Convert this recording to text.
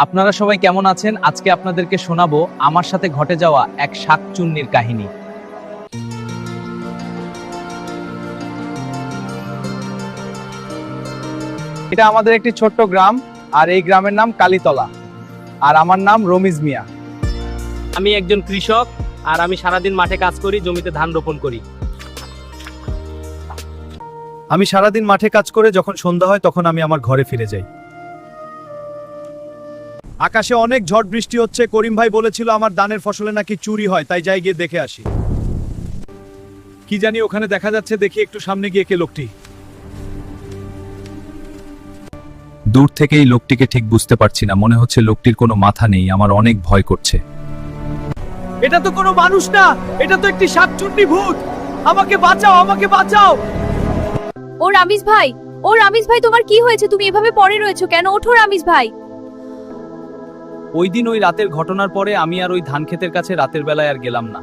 আপনারা সবাই কেমন আছেন? আজকে আপনাদেরকে শোনাবো আমার সাথে ঘটে যাওয়া এক শাকচুন্নির কাহিনী। এটা আমাদের একটি ছোট্ট গ্রাম, আর এই গ্রামের নাম কালীতলা। আর আমার নাম রমিজ মিয়া। আমি একজন কৃষক, আর আমি সারাদিন মাঠে কাজ করি, জমিতে ধান রোপণ করি। আমি সারাদিন মাঠে কাজ করে যখন সন্ধ্যা হয় তখন আমি আমার ঘরে ফিরে যাই। আকাশে অনেক ঝড় বৃষ্টি হচ্ছে। করিম ভাই বলেছিল আমার ধানের ফসলে নাকি চুরি হয়, তাই যাই গিয়ে দেখে আসি। কি জানি ওখানে দেখা যাচ্ছে, দেখি একটু সামনে গিয়ে কে লোকটি। দূর থেকে এই লোকটিকে ঠিক বুঝতে পারছি না, মনে হচ্ছে লোকটির কোনো মাথা নেই। আমার অনেক ভয় করছে। এটা তো কোনো মানুষ না, এটা তো একটি শাকচুন্নি ভূত। আমাকে বাঁচাও, আমাকে বাঁচাও। ও রামিজ ভাই, তোমার কি হয়েছে? তুমি এভাবে পড়ে রয়েছো কেন? ওঠো রামিজ ভাই। ওই দিন ওই রাতের ঘটনার পরে আমি আর ওই ধান ক্ষেতের কাছে রাতের বেলায় আর গেলাম না।